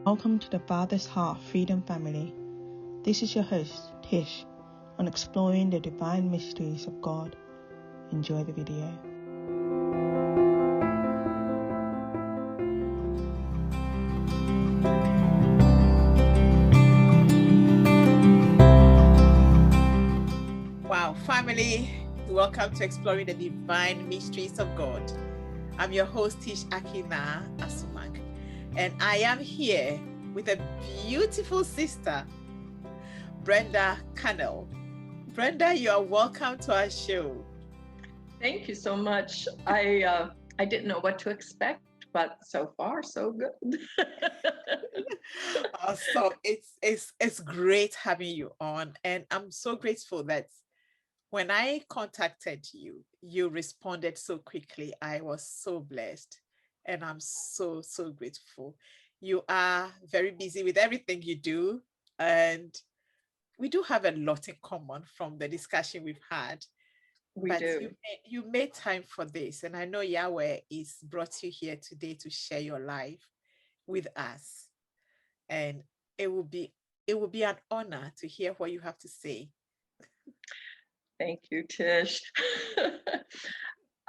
Welcome to the Father's Heart Freedom Family. This is your host, Tish, on exploring the divine mysteries of God. Enjoy the video. Wow, family, welcome to Exploring the Divine Mysteries of God. I'm your host, Tish Naa Asumang, and I am here with a beautiful sister, Brenda Cannell. Brenda, you are welcome to our show. Thank you so much. I didn't know what to expect, but so far so good. So it's great having you on, and I'm so grateful that when I contacted you, you responded so quickly. I was so blessed, and I'm so grateful. You are very busy with everything you do, and we do have a lot in common from the discussion we've had. We do. You made time for this, and I know Yahweh is brought you here today to share your life with us, and it will be an honor to hear what you have to say. Thank you, Tish.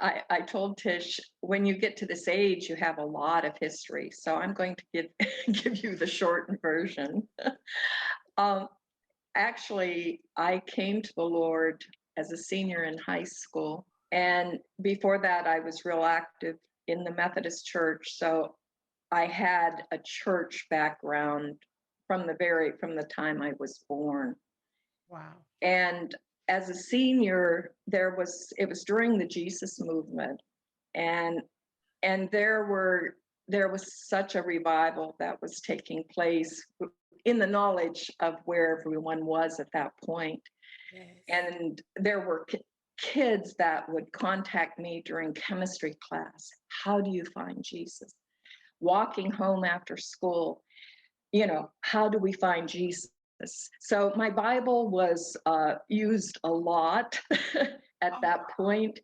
I told Tish, when you get to this age, you have a lot of history. So I'm going to give you the short version. Actually, I came to the Lord as a senior in high school. And before that, I was real active in the Methodist Church. So I had a church background from the time I was born. Wow. And as a senior, it was during the Jesus movement, and there was such a revival that was taking place in the knowledge of where everyone was at that point. Yes. And there were kids that would contact me during chemistry class. How do you find Jesus? Walking home after school, how do we find Jesus? So my Bible was used a lot at that point,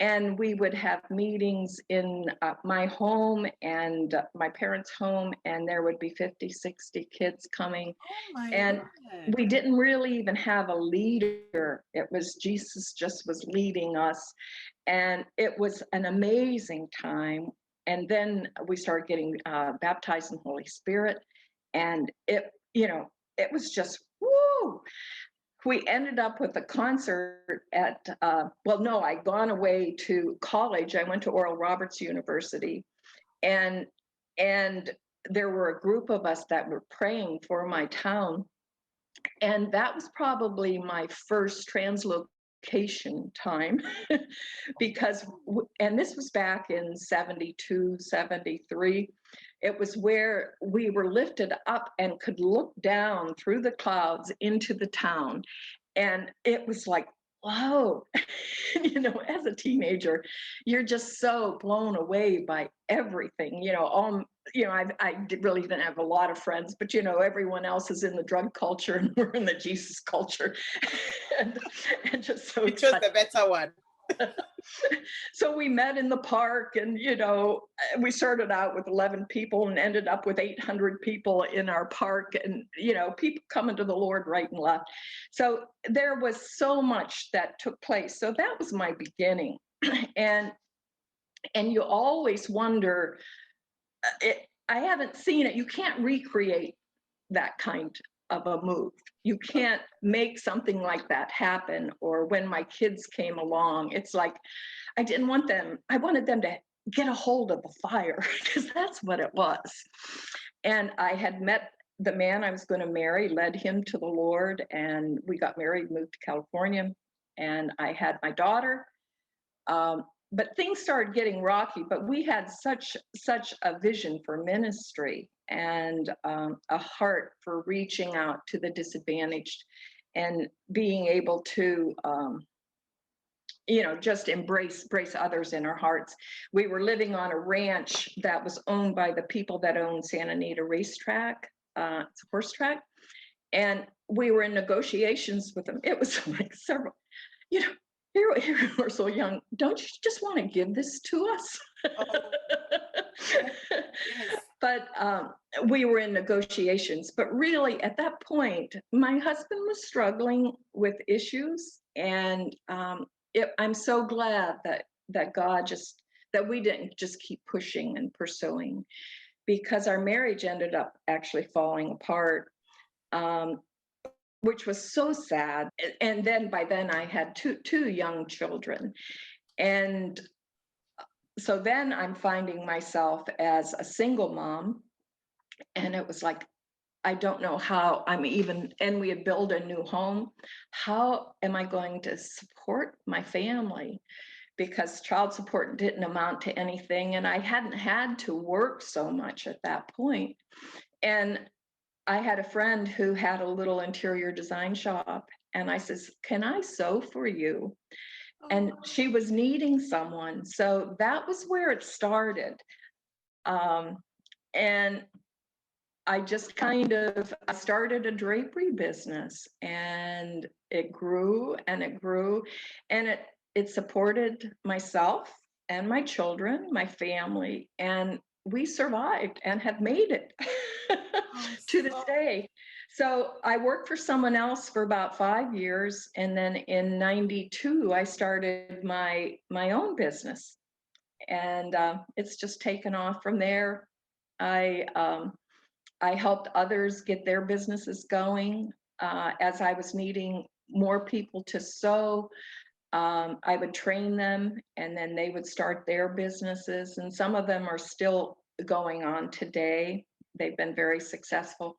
and we would have meetings in my home and my parents' home, and there would be 50, 60 kids coming. And we didn't really even have a leader. It was Jesus just was leading us, and it was an amazing time. And then we started getting baptized in the Holy Spirit, and it was just, woo! We ended up with a concert at, I'd gone away to college. I went to Oral Roberts University, and there were a group of us that were praying for my town. And that was probably my first translocation time because, and this was back in 72, 73. It was where we were lifted up and could look down through the clouds into the town. And it was like, whoa, as a teenager, you're just so blown away by everything, I really didn't have a lot of friends, but everyone else is in the drug culture and we're in the Jesus culture. and just so you chose the better one. So we met in the park, and we started out with 11 people and ended up with 800 people in our park, and people coming to the Lord right and left. So there was so much that took place. So that was my beginning. and you always wonder, I haven't seen it. You can't recreate that kind of a move. You can't make something like that happen. Or when my kids came along, it's like, I wanted them to get a hold of the fire, because that's what it was. And I had met the man I was going to marry, led him to the Lord, and we got married, moved to California, and I had my daughter. But things started getting rocky, but we had such a vision for ministry and a heart for reaching out to the disadvantaged and being able to, just embrace others in our hearts. We were living on a ranch that was owned by the people that own Santa Anita Racetrack. It's a horse track. And we were in negotiations with them. It was like several, here we're so young. Don't you just want to give this to us? Oh. Yes. but we were in negotiations. But really, at that point, my husband was struggling with issues, and I'm so glad that God just that we didn't just keep pushing and pursuing, because our marriage ended up actually falling apart, which was so sad. And then by then I had two young children, and so then I'm finding myself as a single mom, and it was like, I don't know how and we had built a new home. How am I going to support my family? Because child support didn't amount to anything, and I hadn't had to work so much at that point. And I had a friend who had a little interior design shop, and I says, "Can I sew for you?" And she was needing someone. So that was where it started. And I just I started a drapery business, and it grew and it grew, and it supported myself and my children, my family, and we survived and have made it to this day. So I worked for someone else for about 5 years, and then in '92 I started my own business, and it's just taken off from there. I helped others get their businesses going. As I was needing more people to sew, I would train them, and then they would start their businesses. And some of them are still going on today. They've been very successful.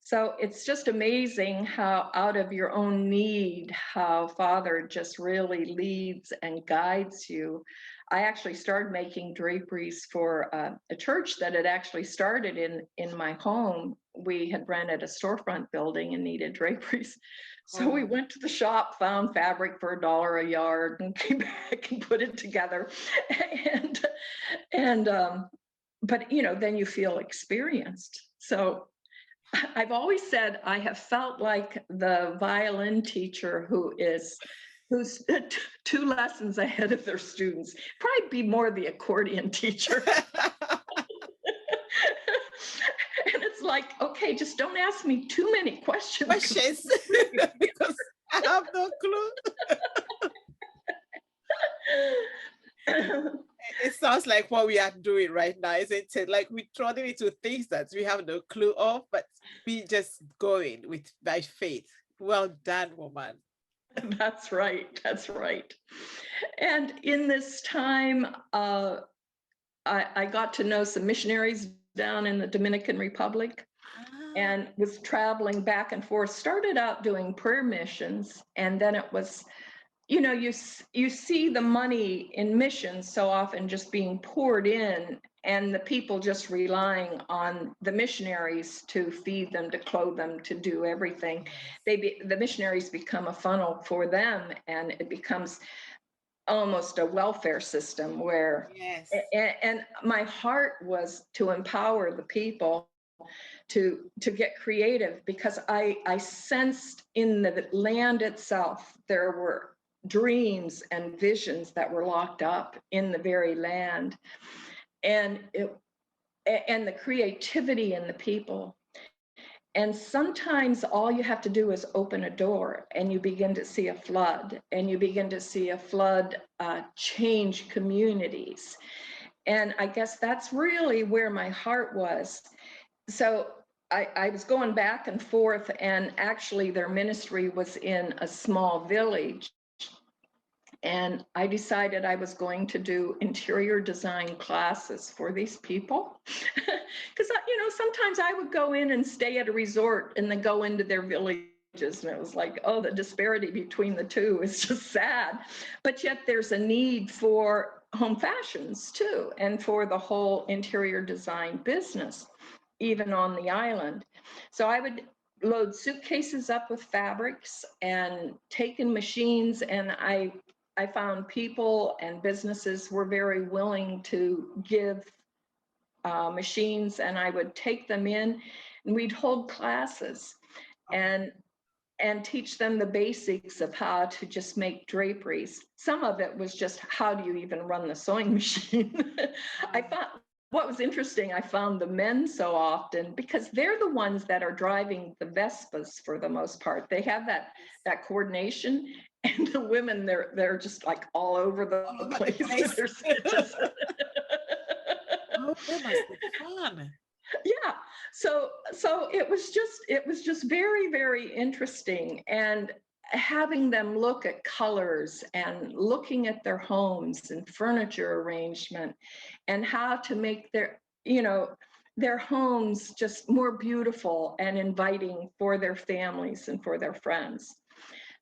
So it's just amazing how out of your own need, how Father just really leads and guides you. I actually started making draperies for a church that had actually started in my home. We had rented a storefront building and needed draperies. So we went to the shop, found fabric for $1 a yard, and came back and put it together. And but then you feel experienced. So I've always said I have felt like the violin teacher who's 2 lessons ahead of their students. Probably be more the accordion teacher. And it's like, okay, just don't ask me too many questions. Because I have no clue. It sounds like what we are doing right now, isn't it? Like we're throwing into things that we have no clue of, but we just going by faith. Well done, woman. That's right. That's right. And in this time, I got to know some missionaries down in the Dominican Republic, and was traveling back and forth. Started out doing prayer missions, and then it was, you see the money in missions so often just being poured in, and the people just relying on the missionaries to feed them, to clothe them, to do everything. The missionaries become a funnel for them, and it becomes almost a welfare system where, yes. And my heart was to empower the people to get creative, because I sensed in the land itself there were dreams and visions that were locked up in the very land, and the creativity in the people. And sometimes all you have to do is open a door, and you begin to see a flood, change communities. And I guess that's really where my heart was. So I was going back and forth, and actually their ministry was in a small village. And I decided I was going to do interior design classes for these people. Because, sometimes I would go in and stay at a resort and then go into their villages. And it was like, oh, the disparity between the two is just sad. But yet there's a need for home fashions too, and for the whole interior design business, even on the island. So I would load suitcases up with fabrics and take in machines, and I found people and businesses were very willing to give machines, and I would take them in, and we'd hold classes and teach them the basics of how to just make draperies. Some of it was just, how do you even run the sewing machine? I what was interesting, I found the men so often, because they're the ones that are driving the Vespas for the most part. They have that coordination, and the women, they're just like all over the place. Oh, that must be fun. Yeah, so it was just very, very interesting, and having them look at colors and looking at their homes and furniture arrangement and how to make their homes just more beautiful and inviting for their families and for their friends.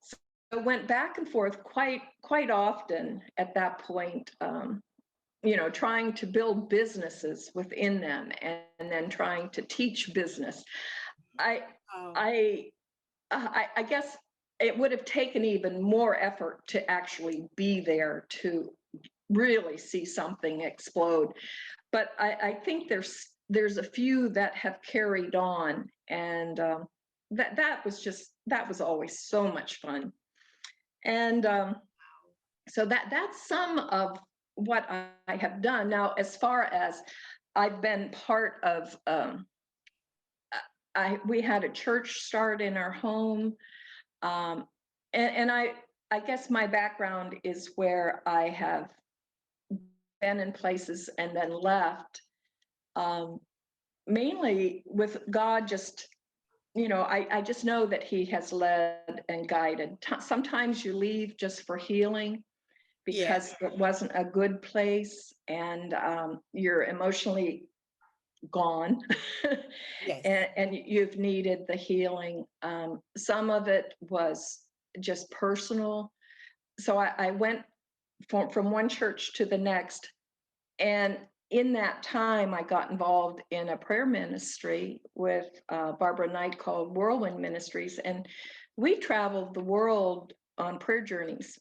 So I went back and forth quite often at that point, trying to build businesses within them, and then trying to teach business. I guess it would have taken even more effort to actually be there to really see something explode. But I think there's a few that have carried on, and that was always so much fun. And so that's some of what I have done. Now, as far as I've been part of, we had a church start in our home, and I guess my background is where I have been in places and then left, mainly with God. Just I just know that He has led and guided. Sometimes you leave just for healing, because it wasn't a good place, and you're emotionally gone. Yes. and you've needed the healing. Some of it was just personal. So I went from one church to the next, and in that time I got involved in a prayer ministry with Barbara Knight called Whirlwind Ministries, and we traveled the world on prayer journeys.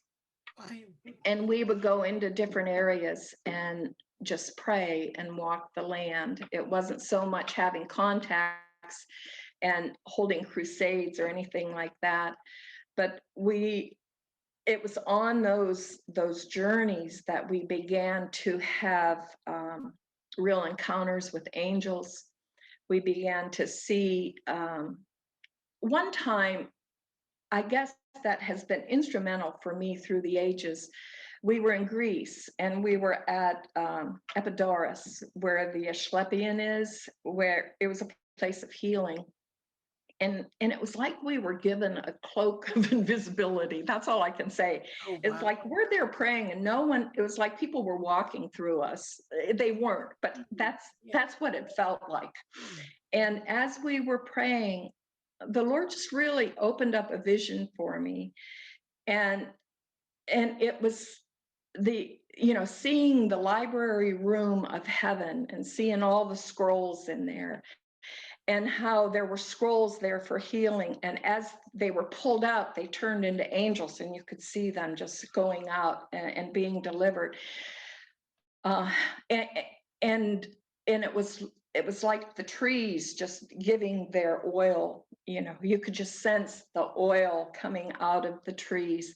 And we would go into different areas and just pray and walk the land. It wasn't so much having contacts and holding crusades or anything like that, but it was on those journeys that we began to have real encounters with angels. We began to see, one time, I guess that has been instrumental for me through the ages. We were in Greece, and we were at Epidaurus, where the Asclepion is, where it was a place of healing. And it was like we were given a cloak of invisibility. That's all I can say. Oh, wow. It's like we're there praying, and no one, it was like people were walking through us. They weren't, but that's what it felt like. And as we were praying, the Lord just really opened up a vision for me. And it was seeing the library room of heaven and seeing all the scrolls in there, and how there were scrolls there for healing. And as they were pulled out, they turned into angels, and you could see them just going out and being delivered. And it was like the trees just giving their oil. You could just sense the oil coming out of the trees.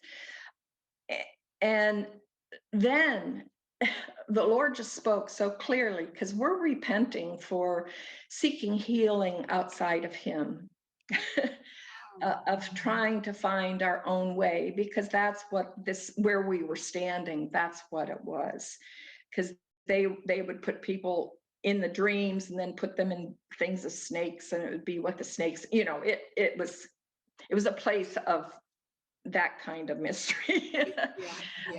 And then the Lord just spoke so clearly, because we're repenting for seeking healing outside of Him, of trying to find our own way, because that's where we were standing. That's what it was, because they would put people in the dreams and then put them in things of snakes, and it would be what the snakes, it was a place of that kind of mystery.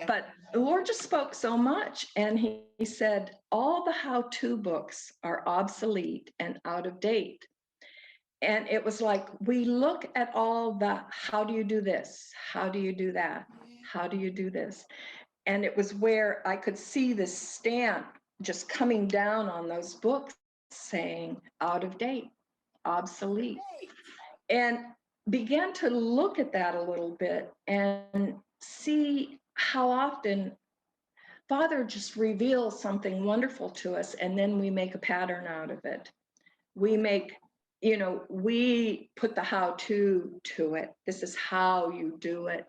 But the Lord just spoke so much, and he said, all the how-to books are obsolete and out of date. And it was like, we look at all the, how do you do this? How do you do that? How do you do this? And it was where I could see this stamp just coming down on those books saying out of date, obsolete. And began to look at that a little bit and see how often Father just reveals something wonderful to us, and then we make a pattern out of it. We put the how-to to it. This is how you do it.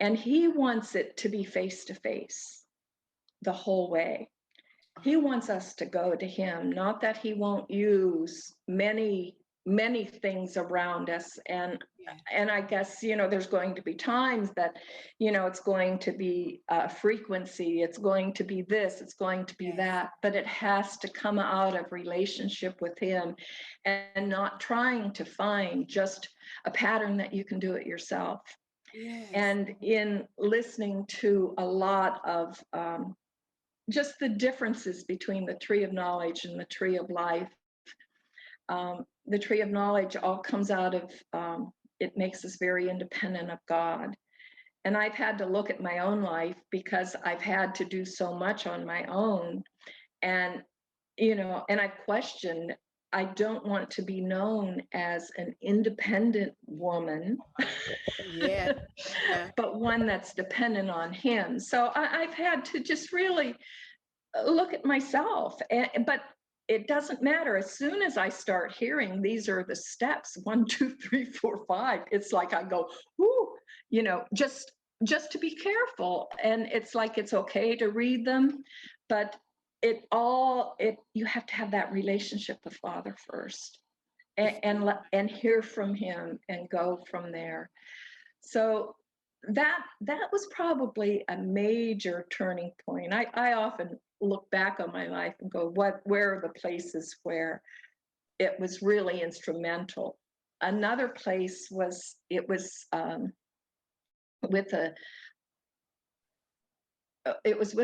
And He wants it to be face-to-face the whole way. He wants us to go to him, not that he won't use many things around us. And I guess, there's going to be times that, it's going to be frequency, it's going to be this, it's going to be that, but it has to come out of relationship with him and not trying to find just a pattern that you can do it yourself. And in listening to a lot of just the differences between the tree of knowledge and the tree of life. The tree of knowledge all comes out of, it makes us very independent of God. And I've had to look at my own life because I've had to do so much on my own. And, and I've questioned, I don't want to be known as an independent woman, but one that's dependent on him. So I've had to just really look at myself, but it doesn't matter. As soon as I start hearing these are the steps, 1, 2, 3, 4, 5, it's like I go, ooh, just to be careful. And it's like, it's okay to read them, but you have to have that relationship with Father first and hear from him and go from there. So that was probably a major turning point. I often look back on my life and go, where are the places where it was really instrumental? Another place was, it was with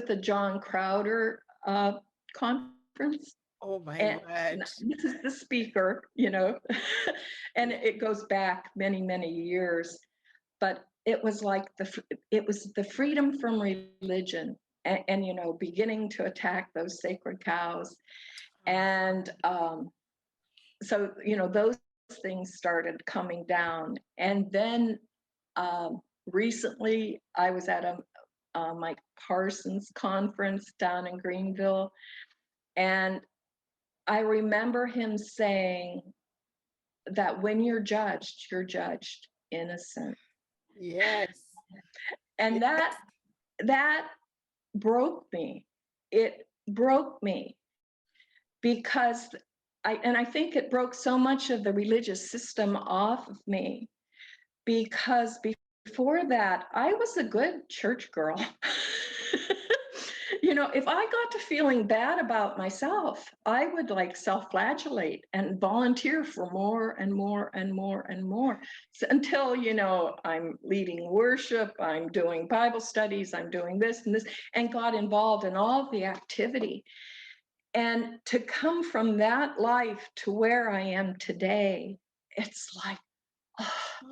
the John Crowder conference. Oh my word. This is the speaker, and it goes back many, many years, but it was like it was the freedom from religion and beginning to attack those sacred cows. And so, those things started coming down. And then recently I was at a Mike Parsons conference down in Greenville. And I remember him saying that when you're judged innocent. Yes. And that broke me. It broke me because I think it broke so much of the religious system off of me, because before that, I was a good church girl. If I got to feeling bad about myself, I would self-flagellate and volunteer for more and more and more and more, until, I'm leading worship, I'm doing Bible studies, I'm doing this and this, and got involved in all the activity. And to come from that life to where I am today, it's like,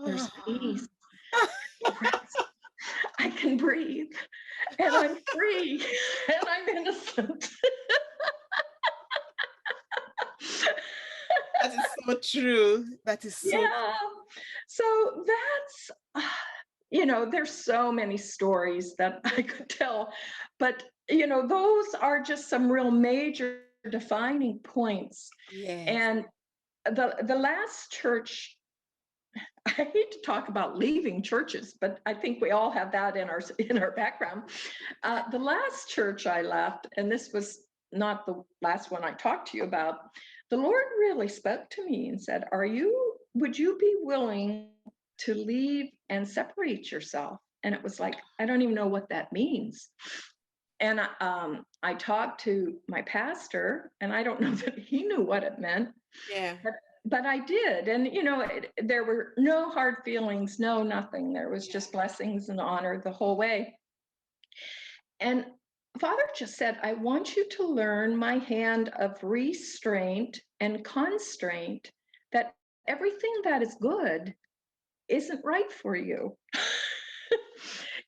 there's peace. I can breathe, and I'm free, and I'm innocent. That is so true. That is so true. So that's, there's so many stories that I could tell, but those are just some real major defining points. And the last church, I hate to talk about leaving churches, but I think we all have that in our background. The last church I left, and this was not the last one I talked to you about, the Lord really spoke to me and said, would you be willing to leave and separate yourself? And it was like, I don't even know what that means. And I talked to my pastor, and I don't know that he knew what it meant. But I did. And, there were no hard feelings, no nothing. There was just blessings and honor the whole way. And Father just said, I want you to learn my hand of restraint and constraint, that everything that is good isn't right for you.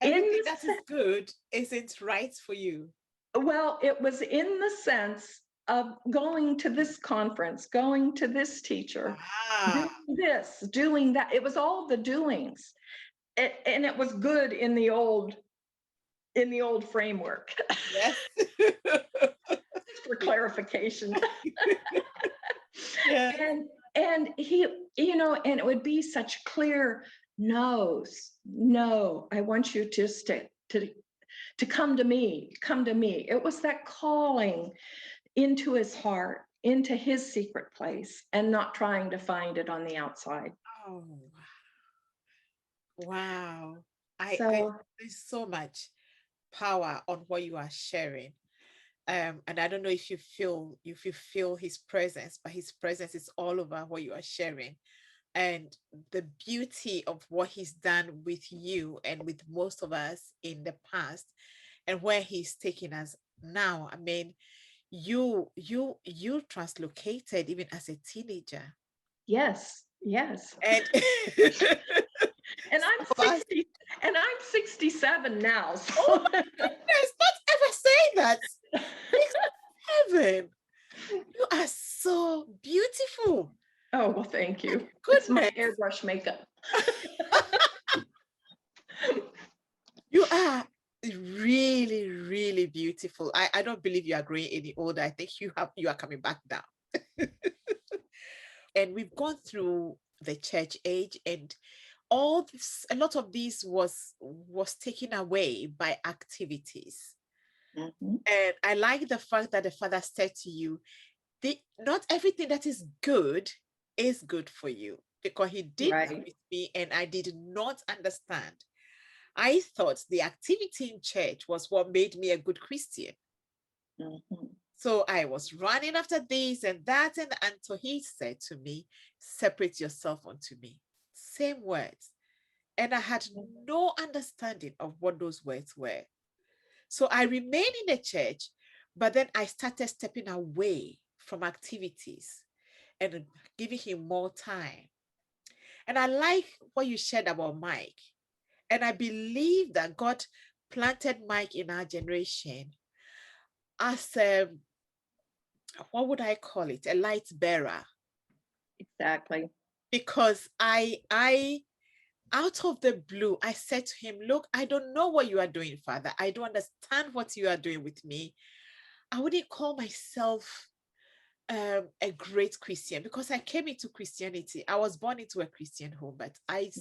Everything that is good isn't right for you. Well, it was in the sense of going to this conference, going to this teacher, doing this, doing that. It was all the doings. And it was good in the old framework. Yes. For clarification. And he, and it would be such clear no's. No, I want you just to to come to me, come to me. It was that calling into his heart, into his secret place, and not trying to find it on the outside. Oh, wow. I So, there's so much power on what you are sharing. And I don't know if you feel his presence, but his presence is all over what you are sharing. And the beauty of what he's done with you and with most of us in the past, and where he's taking us now. I mean, you translocated even as a teenager. yes, yes. And And I'm some of us, 60, and I'm 67 now. oh So my goodness, don't ever say that. 67. You are so beautiful. oh, well, thank you. It's my Goodness. airbrush makeup. You are really, really beautiful. I don't believe you are growing any older. I think you are coming back down. And we've gone through the church age, and all this, a lot of this was taken away by activities. Mhm. And I like the fact that the father said to you, not everything that is good for you, because he did that Right. with me and I did not understand. I thought the activity in church was what made me a good Christian. Mhm. So I was running after this and that, and until he said to me, separate yourself unto me. Same words. And I had no understanding of what those words were. So I remained in the church, but then I started stepping away from activities and giving him more time. And I like what you shared about Mike. And I believe that God planted Mike in our generation as a, what would I call it? A light bearer. Exactly. Because I out of the blue, I said to him, look, I don't know what you are doing, Father. I don't understand what you are doing with me. I wouldn't call myself a great Christian, because I came into Christianity. I was born into a Christian home, but I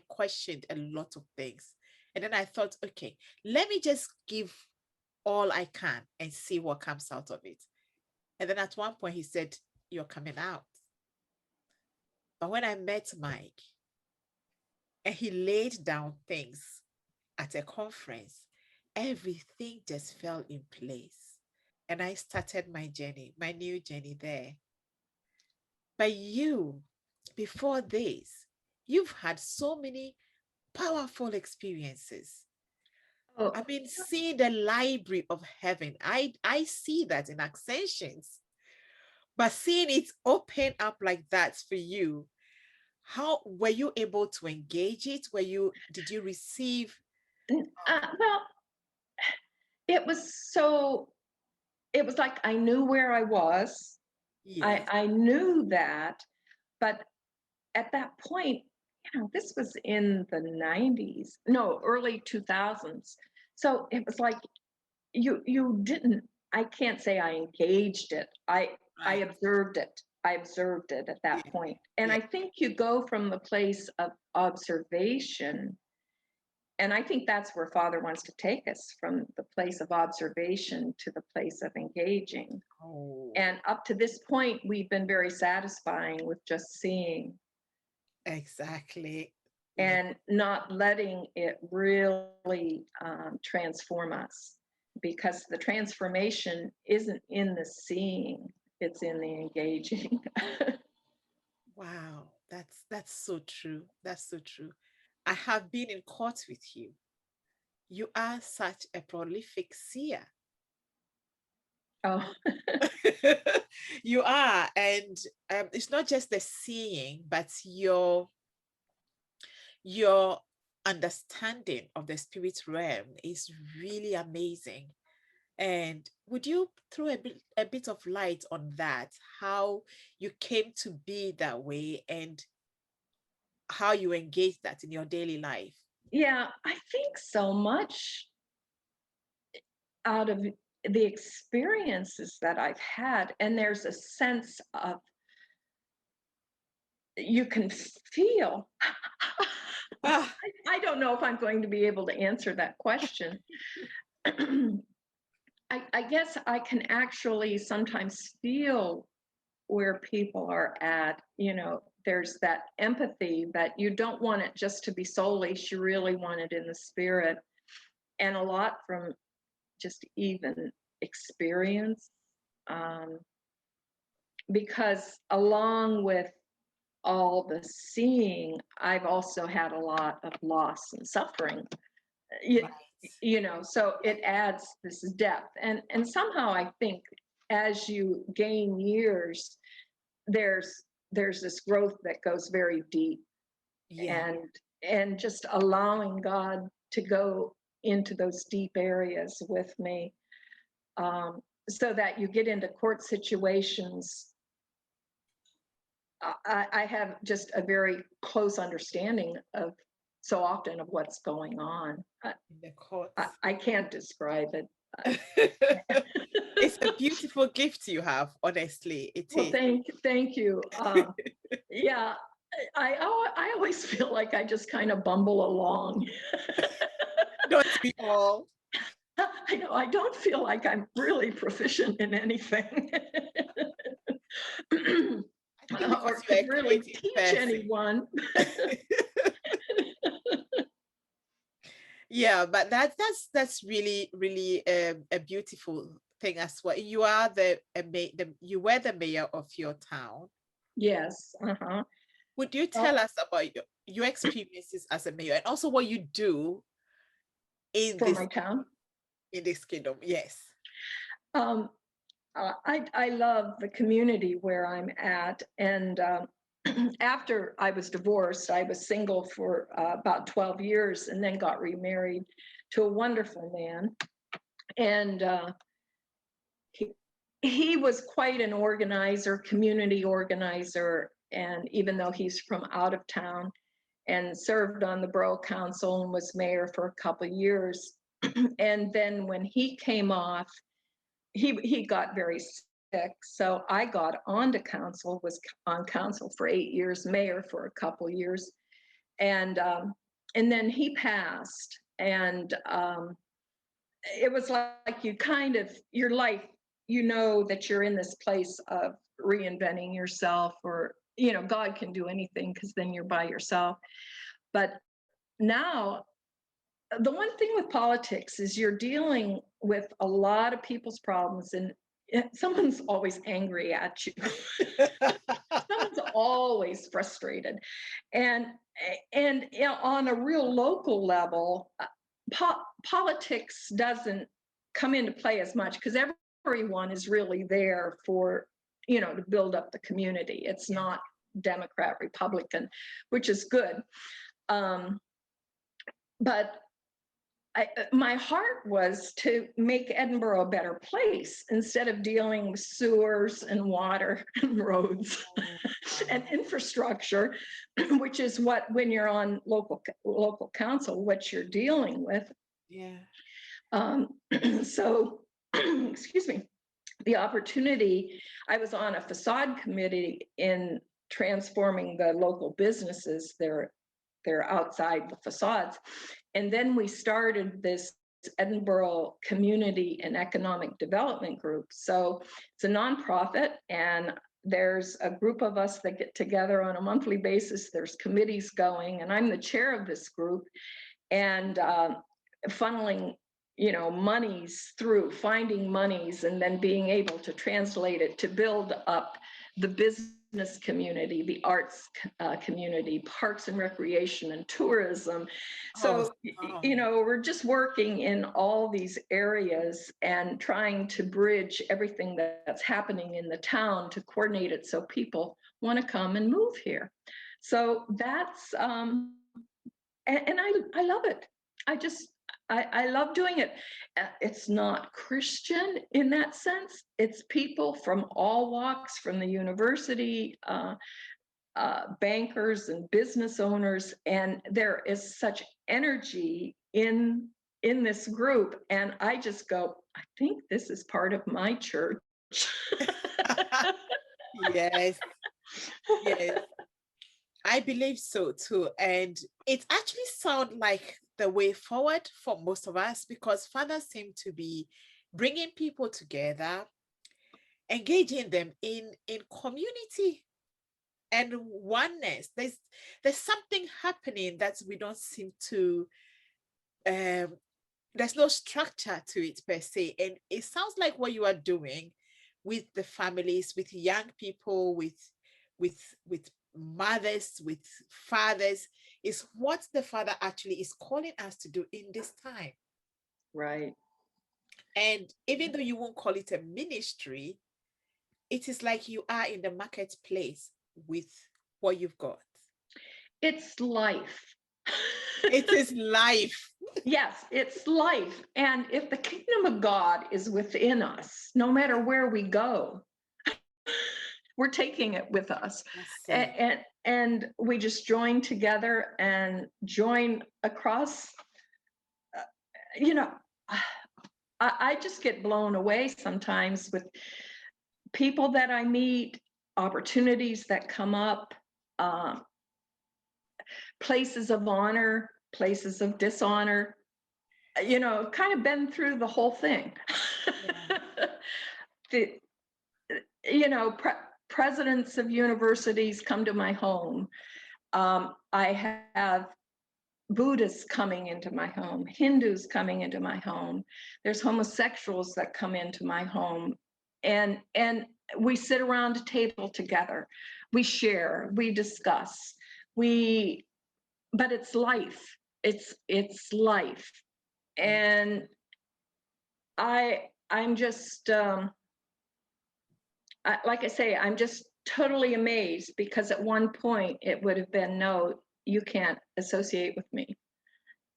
questioned a lot of things. And then I thought, okay, let me just give all I can and see what comes out of it. And then at one point he said, you're coming out. But when I met Mike and he laid down things at a conference, everything just fell in place. And I started my journey, my new journey there. But you, before this, you've had so many powerful experiences. Oh, I mean, seeing the library of heaven, I see that in Ascensions, but seeing it open up like that for you, how were you able to engage it? Did you receive? well, it was so, it was like I knew where I was. Yes. I knew that, but at that point, this was in the 90s, no, early 2000s. So it was like you didn't, I can't say I engaged it. I Right. observed it. I observed it at that Yeah. point. And Yeah. I think you go from the place of observation, and I think that's where Father wants to take us, from the place of observation to the place of engaging. Oh, And up to this point, we've been very satisfying with just seeing exactly. Yeah. and not letting it really transform us, because the transformation isn't in the seeing, it's in the engaging. Wow. That's so true. That's so true. I have been in court with you. You are such a prolific seer. Oh, You are. And it's not just the seeing, but your understanding of the spirit realm is really amazing. And would you throw a bit of light on that, how you came to be that way and how you engage that in your daily life? yeah, I think so much out of the experiences that I've had, and there's a sense of, you can feel Ah, I don't know if I'm going to be able to answer that question. I guess I can actually sometimes feel where people are at. There's that empathy that you don't want it just to be soulish, you really want it in the spirit. And a lot from just even experience. Because along with all the seeing, I've also had a lot of loss and suffering. right. So it adds this depth. And somehow I think as you gain years, there's this growth that goes very deep, Yeah. and just allowing God to go into those deep areas with me, so that you get into court situations. I have just a very close understanding of so often of what's going on. In the courts. I can't describe it. It's a beautiful gift you have, honestly. It Well, is. thank you. Yeah, I always feel like I just kind of bumble along. Don't we all? I know I don't feel like I'm really proficient in anything. I think Or because you're could a really creative teach person. anyone. Yeah, but that's really really a beautiful thing as well. You are you were the mayor of your town. Yes. Uh-huh. Would you Well, tell us about your experiences as a mayor and also what you do in for my town. this kingdom? Yes. Um, I love the community where I'm at, and after I was divorced, I was single for about 12 years, and then got remarried to a wonderful man, and he was quite an organizer, community organizer, and even though he's from out of town, and served on the borough council and was mayor for a couple of years, and then when he came off, he got very sick, so I got onto council, was on council for 8 years, mayor for a couple years, and then he passed, and it was like you kind of, your life, that you're in this place of reinventing yourself, or God can do anything because then you're by yourself. But now, the one thing with politics is you're dealing with a lot of people's problems, and someone's always angry at you. Someone's always frustrated, and on a real local level, politics doesn't come into play as much because everyone is really there for to build up the community. It's not Democrat, Republican, which is good. But my heart was to make Edinburgh a better place instead of dealing with sewers and water and roads and infrastructure, which is what, when you're on local council, what you're dealing with. Yeah. So, excuse me, the opportunity, I was on a facade committee in transforming the local businesses. They're outside the facades. And then we started this Edinburgh Community and Economic Development Group. So it's a nonprofit, and there's a group of us that get together on a monthly basis. There's committees going, and I'm the chair of this group, and funneling monies through, finding monies, and then being able to translate it to build up the business community, the arts community, parks and recreation, and tourism. So, we're just working in all these areas and trying to bridge everything that's happening in the town to coordinate it so people want to come and move here. So that's, and I love it. I love doing it. It's not Christian in that sense. It's people from all walks, from the university, bankers and business owners, and there is such energy in this group. And I just go, I think this is part of my church. Yes. Yes. I believe so too. And it actually sounds like the way forward for most of us, because fathers seem to be bringing people together, engaging them in community and oneness. There's something happening that we don't seem to, there's no structure to it per se. And it sounds like what you are doing with the families, with young people, with mothers, with fathers, is what the Father actually is calling us to do in this time. Right. And even though you won't call it a ministry, it is like you are in the marketplace with what you've got. It's life. It is life. Yes, it's life. And if the kingdom of God is within us, no matter where we go, we're taking it with us. And we just join together and join across, I just get blown away sometimes with people that I meet, opportunities that come up, places of honor, places of dishonor, kind of been through the whole thing. Yeah. Presidents of universities come to my home. I have Buddhists coming into my home, Hindus coming into my home. There's homosexuals that come into my home. And we sit around a table together. We share, we discuss, but it's life. It's life. And I'm just, like I say, I'm just totally amazed, because at one point it would have been, no, you can't associate with me.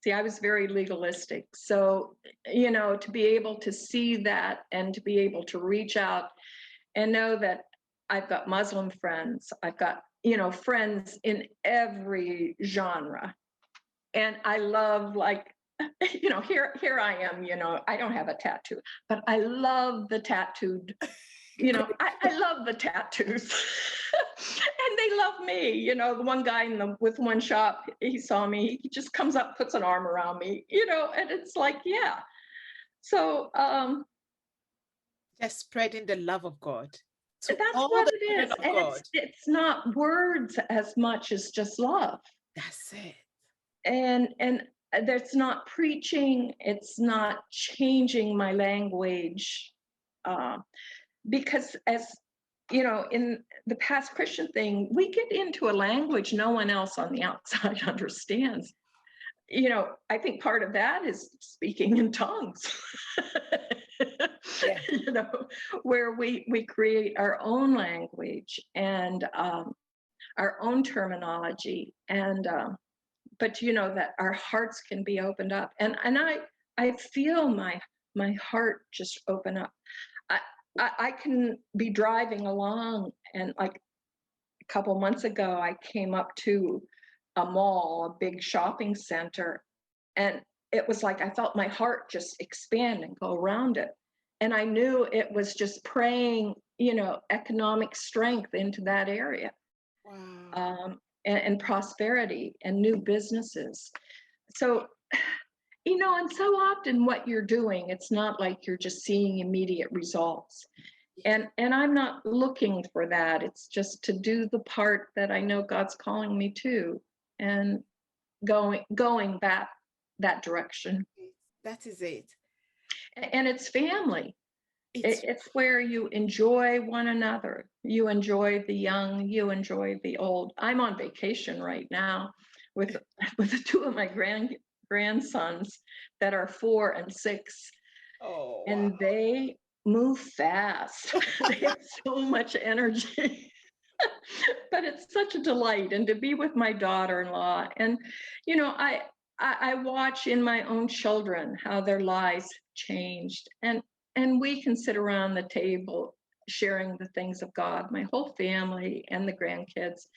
See, I was very legalistic. So, to be able to see that and to be able to reach out and know that I've got Muslim friends, I've got, friends in every genre. And I love, like, here I am, I don't have a tattoo, but I love the tattooed, I love the tattoos. And they love me. The one guy with one shop, he saw me, he just comes up, puts an arm around me, and it's like, yeah. So just spreading the love of God. That's what it is. And it's not words as much as just love. That's it. And that's not preaching, it's not changing my language. Because as in the past Christian thing, we get into a language no one else on the outside understands. I think part of that is speaking in tongues. Yeah. Where we create our own language and our own terminology, and but that our hearts can be opened up, and I feel my heart just open up. I can be driving along, and like a couple months ago, I came up to a mall, a big shopping center, and it was like I felt my heart just expand and go around it. And I knew it was just praying, economic strength into that area. Wow. And prosperity and new businesses. So, and so often what you're doing, it's not like you're just seeing immediate results. And I'm not looking for that. It's just to do the part that I know God's calling me to, and going that direction. That is it. And it's family. It's where you enjoy one another. You enjoy the young, you enjoy the old. I'm on vacation right now with two of my grandsons that are 4 and 6. Oh, and wow. They move fast. They have so much energy. But it's such a delight, and to be with my daughter-in-law. And I watch in my own children how their lives changed, and we can sit around the table sharing the things of God, my whole family and the grandkids.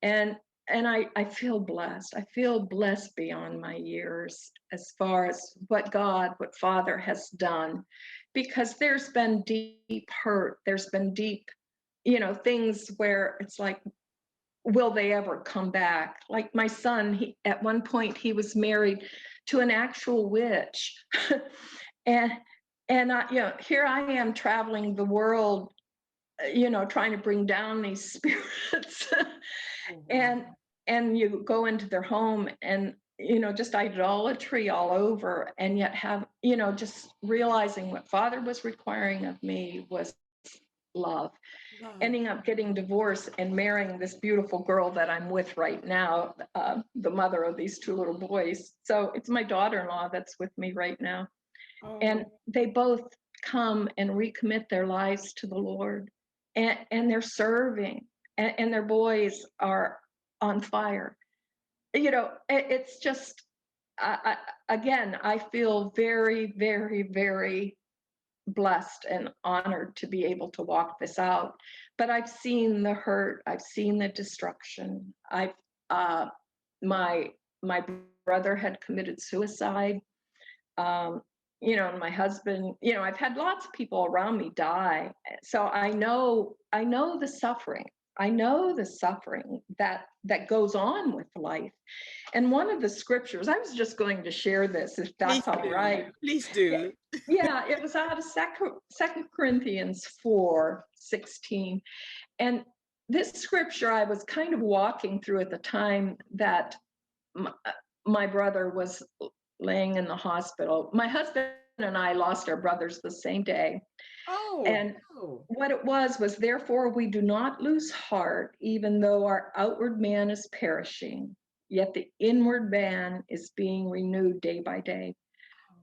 And I feel blessed. I feel blessed beyond my years as far as what Father has done, because there's been deep hurt. There's been deep, things where it's like, will they ever come back? Like my son, at one point he was married to an actual witch. and here I am traveling the world, trying to bring down these spirits. and you go into their home and just idolatry all over, and yet have just realizing what Father was requiring of me was love. Ending up getting divorced and marrying this beautiful girl that I'm with right now, the mother of these two little boys. So it's my daughter-in-law that's with me right now. And they both come and recommit their lives to the Lord, and they're serving, and their boys are on fire. It's just, again, I feel very, very, very blessed and honored to be able to walk this out. But I've seen the hurt, I've seen the destruction. My brother had committed suicide. And my husband, I've had lots of people around me die. So I know the suffering. I know the suffering that goes on with life. And one of the scriptures, I was just going to share this, if that's all right. Please do. Yeah, it was out of 2 Corinthians 4:16. And this scripture I was kind of walking through at the time that my brother was laying in the hospital. My husband and I lost our brothers the same day. And what it was therefore we do not lose heart, even though our outward man is perishing, yet the inward man is being renewed day by day.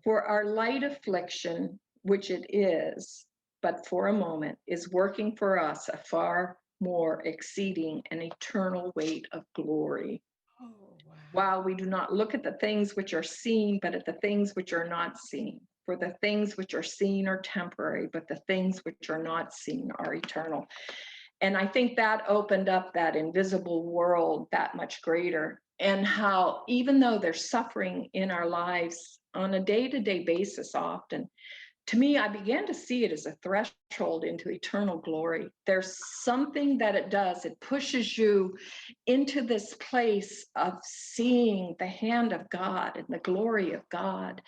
For our light affliction, which it is, but for a moment, is working for us a far more exceeding and eternal weight of glory. While we do not look at the things which are seen, but at the things which are not seen. For the things which are seen are temporary, but the things which are not seen are eternal. And I think that opened up that invisible world that much greater. And how, even though there's suffering in our lives on a day-to-day basis often, to me, I began to see it as a threshold into eternal glory. There's something that it does. It pushes you into this place of seeing the hand of God and the glory of God,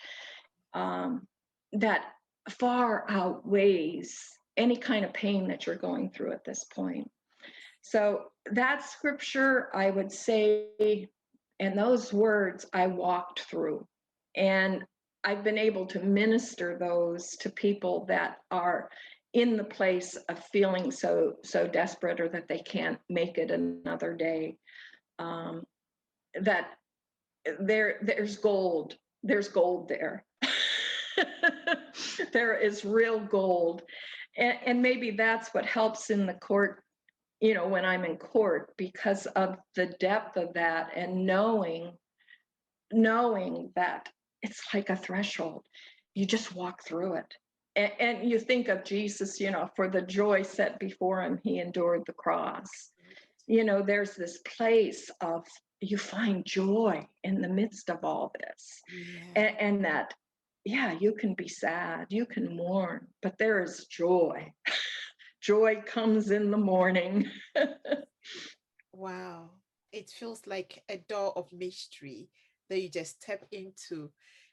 that far outweighs any kind of pain that you're going through at this point. So that scripture, I would say, and those words I walked through. And I've been able to minister those to people that are in the place of feeling so desperate, or that they can't make it another day. That there's gold. There's gold there. There is real gold. And maybe that's what helps in the court, when I'm in court, because of the depth of that, and knowing that it's like a threshold. You just walk through it. And you think of Jesus, for the joy set before him, he endured the cross. There's this place of, you find joy in the midst of all this. And that, you can be sad, you can mourn, but there is joy. Joy comes in the morning. Wow. It feels like a door of mystery that you just step into.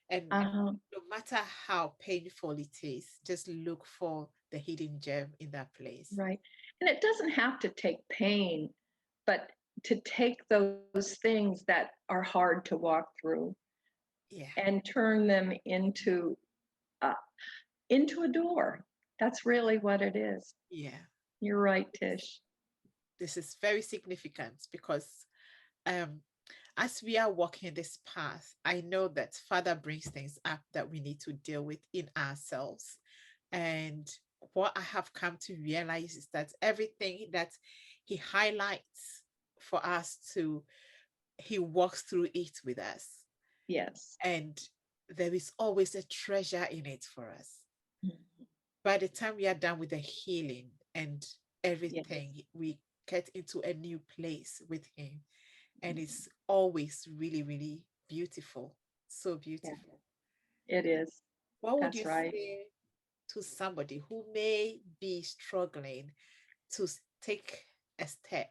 And no matter how painful it is, just look for the hidden gem in that place. Right. And it doesn't have to take pain, but to take those things that are hard to walk through, and turn them into a door. That's really what it is. Yeah. You're right, Tish. This is very significant because as we are walking this path, I know that Father brings things up that we need to deal with in ourselves. And what I have come to realize is that everything that he highlights for us he walks through it with us. Yes. And there is always a treasure in it for us. Mm-hmm. By the time we are done with the healing and everything, we get into a new place with him. And it's always really, really beautiful. So beautiful. Yeah. It is. What would you say to somebody who may be struggling to take a step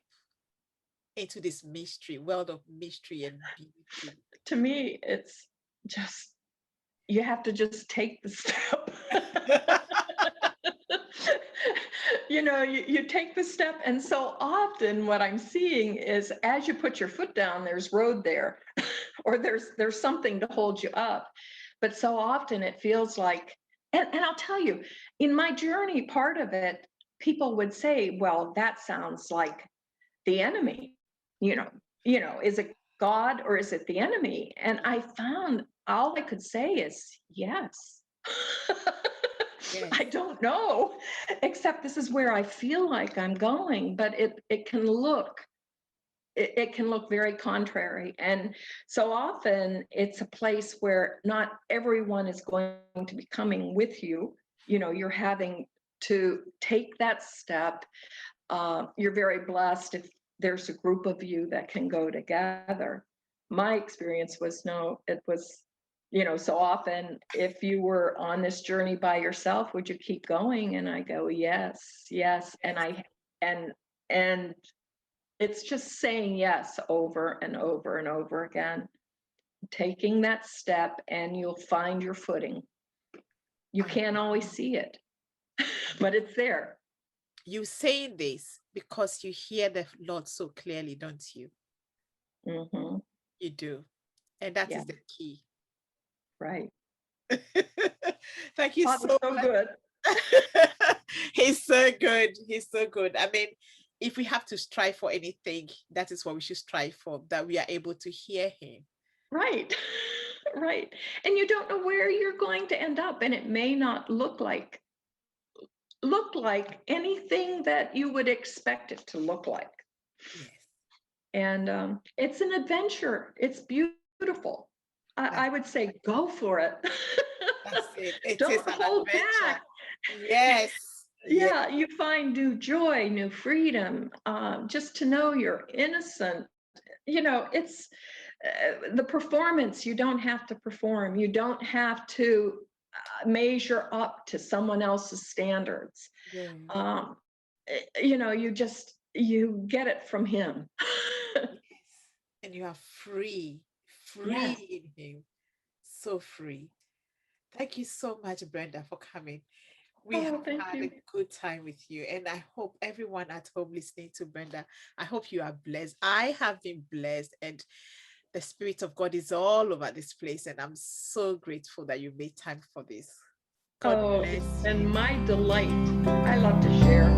into this mystery, world of mystery and beauty? To me, it's just, you have to just take the step. You take the step. And so often what I'm seeing is, as you put your foot down, there's road there, or there's something to hold you up. But so often it feels like, and I'll tell you, in my journey, part of it, people would say, well, that sounds like the enemy. Is it God or is it the enemy? And I found all I could say is yes. Yes. I don't know, except this is where I feel like I'm going, but it can look very contrary. And so often it's a place where not everyone is going to be coming with you. You're having to take that step. You're very blessed if there's a group of you that can go together. My experience was so often, if you were on this journey by yourself, would you keep going? And I go, yes. And it's just saying yes over and over and over again, taking that step, and you'll find your footing. You can't always see it, but it's there. You saying this because you hear the Lord so clearly, don't you? Mm-hmm. You do. And that is the key. Right. Thank you so much. Good. He's so good. He's so good. I mean, if we have to strive for anything, that is what we should strive for, that we are able to hear him. Right. Right. And you don't know where you're going to end up, and it may not look like anything that you would expect it to look like. Yes. And it's an adventure. It's beautiful. I would say go for it. That's it. Don't hold back. Yes. Yeah, you find new joy, new freedom, just to know you're innocent. It's the performance. You don't have to perform. You don't have to measure up to someone else's standards. Yeah. You get it from him. Yes. And you are free in him. So free. Thank you so much, Brenda, for coming. We have had a good time with you, and I hope everyone at home listening to Brenda, I hope you are blessed. I have been blessed, and the Spirit of God is all over this place, and I'm so grateful that you made time for this. God bless you. And my delight. I love to share.